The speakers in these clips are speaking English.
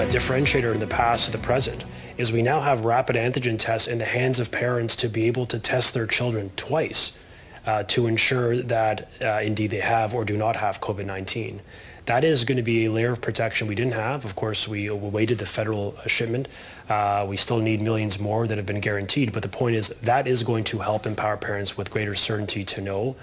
differentiator in the past to the present is we now have rapid antigen tests in the hands of parents to be able to test their children twice to ensure that indeed they have or do not have COVID-19. That is going to be a layer of protection we didn't have. Of course, we awaited the federal shipment. We still need millions more that have been guaranteed. But the point is that is going to help empower parents with greater certainty to know.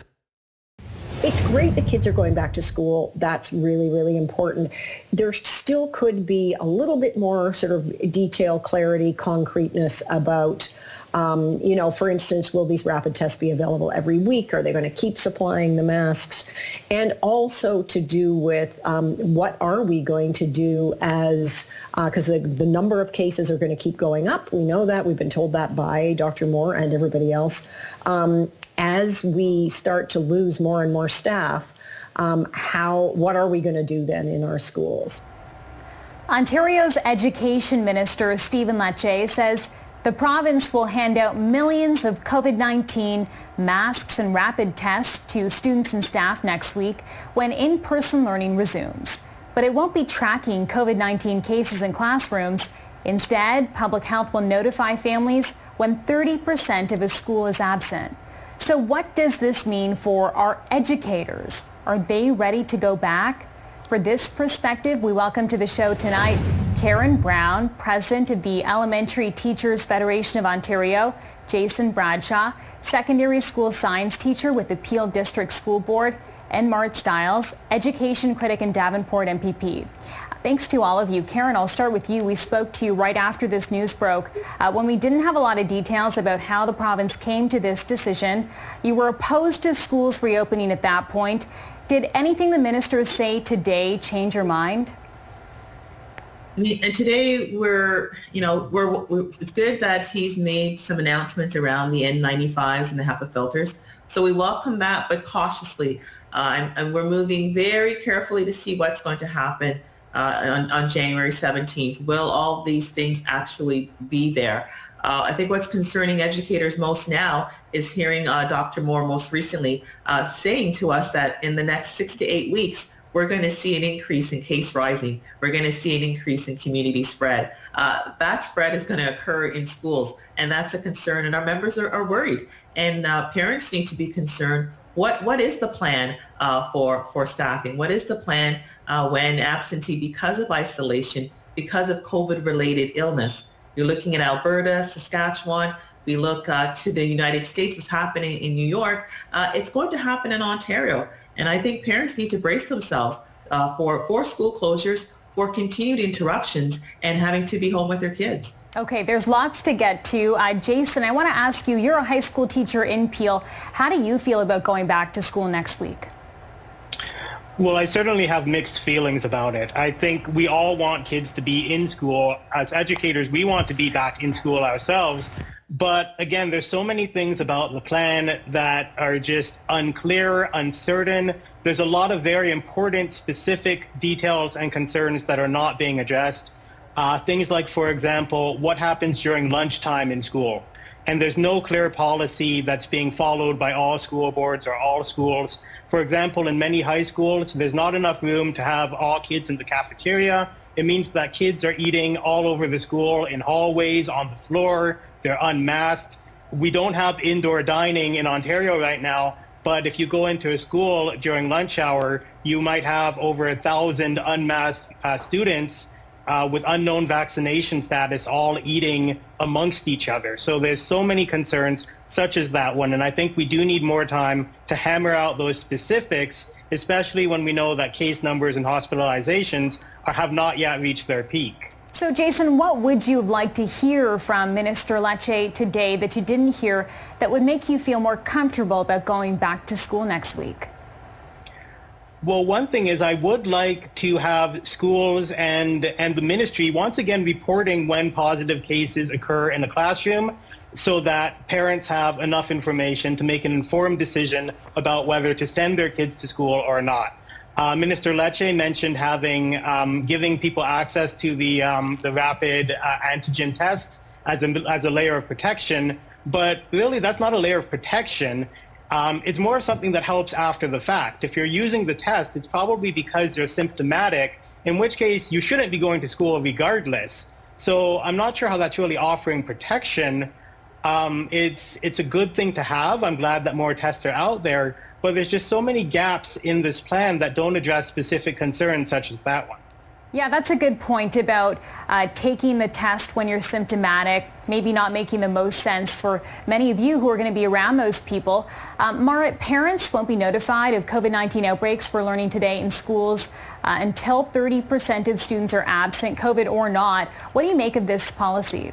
It's great that kids are going back to school. That's really, really important. There still could be a little bit more sort of detail, clarity, concreteness about for instance, will these rapid tests be available every week? Are they going to keep supplying the masks? And also to do with what are we going to do as, because the number of cases are going to keep going up. We know that. We've been told that by Dr. Moore and everybody else. As we start to lose more and more staff, what are we going to do then in our schools? Ontario's Education Minister, Stephen Lecce, says the province will hand out millions of COVID-19 masks and rapid tests to students and staff next week when in-person learning resumes. But it won't be tracking COVID-19 cases in classrooms. Instead, public health will notify families when 30% of a school is absent. So what does this mean for our educators? Are they ready to go back? For this perspective, we welcome to the show tonight Karen Brown, president of the Elementary Teachers Federation of Ontario, Jason Bradshaw, secondary school science teacher with the Peel District School Board, and Mart Stiles, education critic and Davenport MPP. Thanks to all of you. Karen, I'll start with you. We spoke to you right after this news broke when we didn't have a lot of details about how the province came to this decision. You were opposed to schools reopening at that point. Did anything the ministers say today change your mind? And today it's good that he's made some announcements around the N95s and the HEPA filters. So we welcome that, but cautiously. And we're moving very carefully to see what's going to happen on January 17th. Will all these things actually be there? I think what's concerning educators most now is hearing Dr. Moore most recently saying to us that in the next 6 to 8 weeks, we're going to see an increase in case rising. We're going to see an increase in community spread. That spread is going to occur in schools, and that's a concern, and our members are worried. And parents need to be concerned. What is the plan for staffing? What is the plan when absentee because of isolation, because of COVID-related illness? You're looking at Alberta, Saskatchewan. We look to the United States, what's happening in New York. It's going to happen in Ontario. And I think parents need to brace themselves for school closures, for continued interruptions, and having to be home with their kids. Okay, there's lots to get to. Jason, I want to ask you, you're a high school teacher in Peel. How do you feel about going back to school next week? Well, I certainly have mixed feelings about it. I think we all want kids to be in school. As educators, we want to be back in school ourselves. But again, there's so many things about the plan that are just unclear, uncertain. There's a lot of very important, specific details and concerns that are not being addressed. Things like, for example, what happens during lunchtime in school? And there's no clear policy that's being followed by all school boards or all schools. For example, in many high schools, there's not enough room to have all kids in the cafeteria. It means that kids are eating all over the school, in hallways, on the floor. They're unmasked. We don't have indoor dining in Ontario right now, but if you go into a school during lunch hour, you might have over 1,000 unmasked students with unknown vaccination status all eating amongst each other. So there's so many concerns such as that one, and I think we do need more time to hammer out those specifics, especially when we know that case numbers and hospitalizations have not yet reached their peak. So, Jason, what would you like to hear from Minister Lecce today that you didn't hear that would make you feel more comfortable about going back to school next week? Well, one thing is I would like to have schools and the ministry once again reporting when positive cases occur in the classroom so that parents have enough information to make an informed decision about whether to send their kids to school or not. Minister Lecce mentioned giving people access to the rapid antigen tests as a layer of protection, but really that's not a layer of protection. It's more something that helps after the fact. If you're using the test, it's probably because you're symptomatic in which case you shouldn't be going to school regardless. So I'm not sure how that's really offering protection. It's a good thing to have. I'm glad that more tests are out there, but there's just so many gaps in this plan that don't address specific concerns such as that one. Yeah, that's a good point about taking the test when you're symptomatic, maybe not making the most sense for many of you who are going to be around those people. Mara, parents won't be notified of COVID-19 outbreaks for learning today in schools until 30% of students are absent, COVID or not. What do you make of this policy?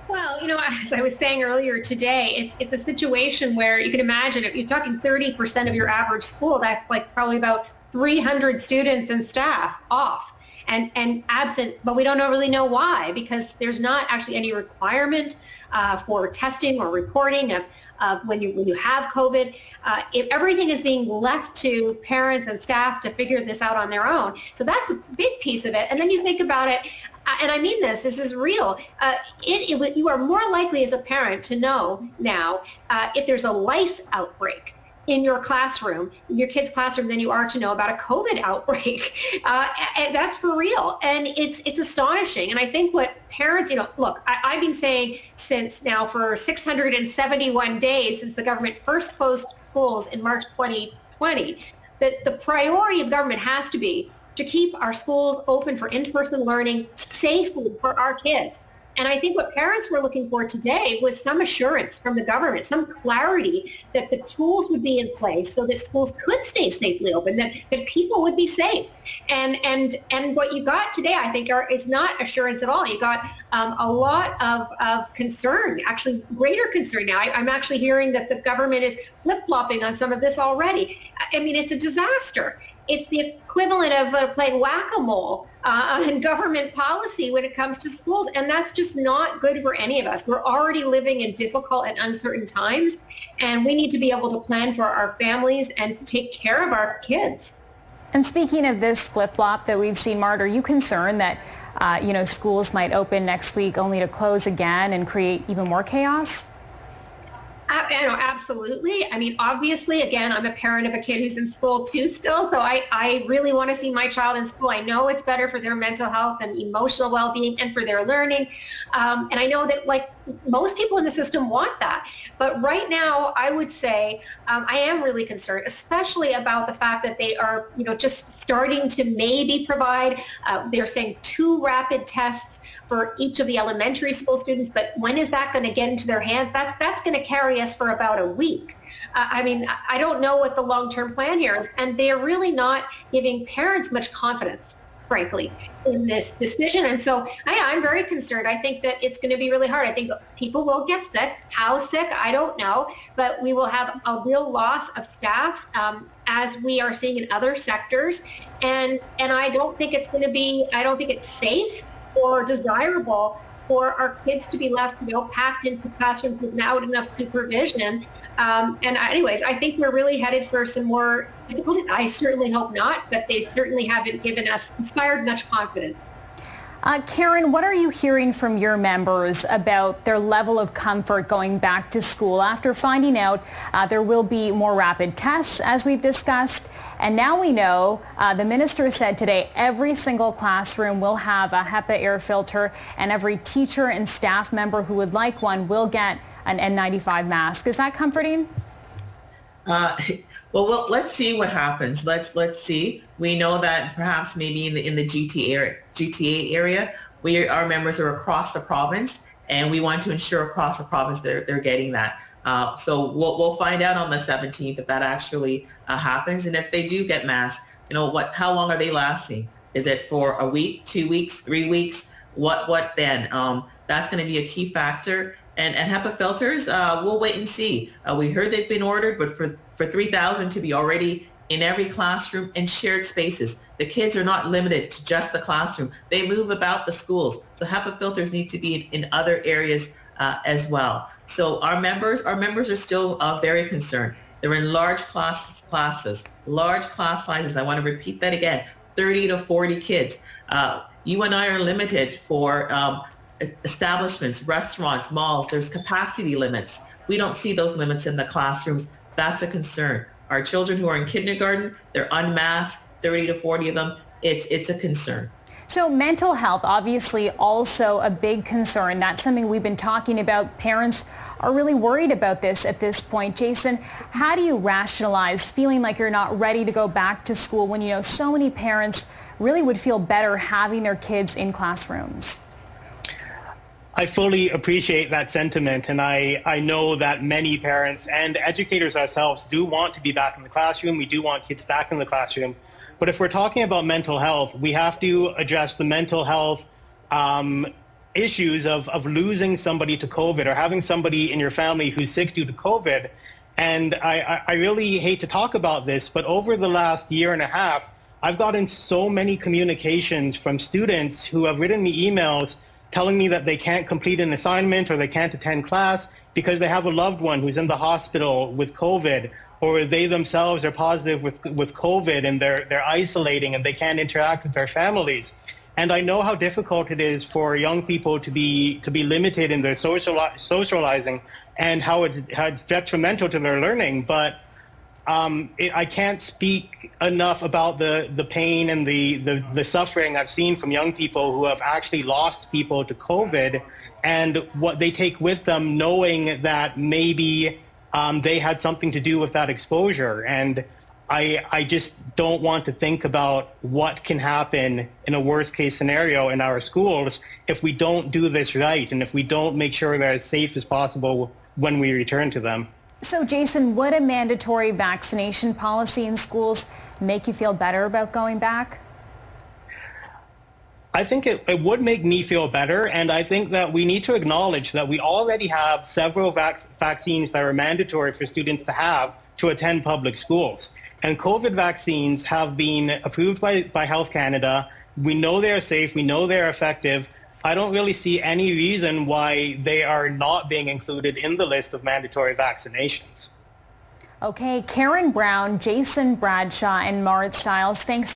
Well, as I was saying earlier today, it's a situation where you can imagine if you're talking 30% of your average school, that's like probably about 300 students and staff off and absent, but we don't really know why, because there's not actually any requirement for testing or reporting of when you have COVID. If everything is being left to parents and staff to figure this out on their own. So that's a big piece of it. And then you think about it, and I mean this is real. You are more likely as a parent to know now if there's a lice outbreak in your classroom, in your kid's classroom, than you are to know about a COVID outbreak. And that's for real. And it's astonishing. And I think what parents, look, I've been saying since now for 671 days since the government first closed schools in March 2020, that the priority of government has to be to keep our schools open for in-person learning safely for our kids. And I think what parents were looking for today was some assurance from the government, some clarity that the tools would be in place so that schools could stay safely open, that people would be safe. And what you got today, I think, is not assurance at all. You got a lot of concern, actually greater concern now. I'm actually hearing that the government is flip-flopping on some of this already. I mean, it's a disaster. It's the equivalent of playing whack-a-mole in government policy when it comes to schools. And that's just not good for any of us. We're already living in difficult and uncertain times, and we need to be able to plan for our families and take care of our kids. And speaking of this flip-flop that we've seen, Mart, are you concerned that schools might open next week only to close again and create even more chaos? Absolutely. I mean, obviously, again, I'm a parent of a kid who's in school too still, so I really want to see my child in school. I know it's better for their mental health and emotional well-being and for their learning. And I know that, like, most people in the system want that. But right now, I would say I am really concerned, especially about the fact that they are, just starting to maybe provide, they're saying 2 rapid tests for each of the elementary school students. But when is that going to get into their hands? That's going to carry us for about a week. I don't know what the long-term plan here is. And they're really not giving parents much confidence, frankly, in this decision. And so I'm very concerned. I think that it's going to be really hard. I think people will get sick. How sick, I don't know. But we will have a real loss of staff as we are seeing in other sectors. And I don't think it's going to be, I don't think it's safe or desirable for our kids to be left, packed into classrooms without enough supervision. Anyways, I think we're really headed for some more difficulties. I certainly hope not, but they certainly haven't inspired much confidence. Karen, what are you hearing from your members about their level of comfort going back to school after finding out there will be more rapid tests, as we've discussed? And now we know, the minister said today, every single classroom will have a HEPA air filter, and every teacher and staff member who would like one will get an N95 mask. Is that comforting? Well, let's see what happens. Let's see. We know that perhaps maybe in the GTA area, our members are across the province, and we want to ensure across the province they're getting that. So we'll find out on the 17th if that actually happens, and if they do get masks, how long are they lasting? Is it for a week, 2 weeks, 3 weeks? What then? That's going to be a key factor. And HEPA filters, we'll wait and see. We heard they've been ordered, but for 3,000 to be already in every classroom and shared spaces. The kids are not limited to just the classroom. They move about the schools. So HEPA filters need to be in other areas as well. So our members are still very concerned. They're in large classes, large class sizes. I want to repeat that again, 30 to 40 kids. You and I are limited for establishments, restaurants, malls. There's capacity limits. We don't see those limits in the classrooms. That's a concern. Our children who are in kindergarten, they're unmasked, 30 to 40 of them. it's a concern. So mental health, obviously also a big concern. That's something we've been talking about. Parents are really worried about this at this point. Jason, how do you rationalize feeling like you're not ready to go back to school when you know so many parents really would feel better having their kids in classrooms? I fully appreciate that sentiment, and I know that many parents and educators ourselves do want to be back in the classroom. We do want kids back in the classroom. But if we're talking about mental health, we have to address the mental health issues of losing somebody to COVID or having somebody in your family who's sick due to COVID. And I really hate to talk about this, but over the last year and a half, I've gotten so many communications from students who have written me emails telling me that they can't complete an assignment or they can't attend class because they have a loved one who's in the hospital with COVID, or they themselves are positive with COVID and they're isolating and they can't interact with their families. And I know how difficult it is for young people to be limited in their socializing and how it's detrimental to their learning. But I can't speak enough about the pain and the suffering I've seen from young people who have actually lost people to COVID and what they take with them, knowing that maybe they had something to do with that exposure. And I just don't want to think about what can happen in a worst case scenario in our schools if we don't do this right and if we don't make sure they're as safe as possible when we return to them. So Jason, would a mandatory vaccination policy in schools make you feel better about going back? I think it would make me feel better, and I think that we need to acknowledge that we already have several vaccines that are mandatory for students to have to attend public schools. And COVID vaccines have been approved by Health Canada. We know they're safe, we know they're effective. I don't really see any reason why they are not being included in the list of mandatory vaccinations. Okay, Karen Brown, Jason Bradshaw, and Marit Stiles, thanks.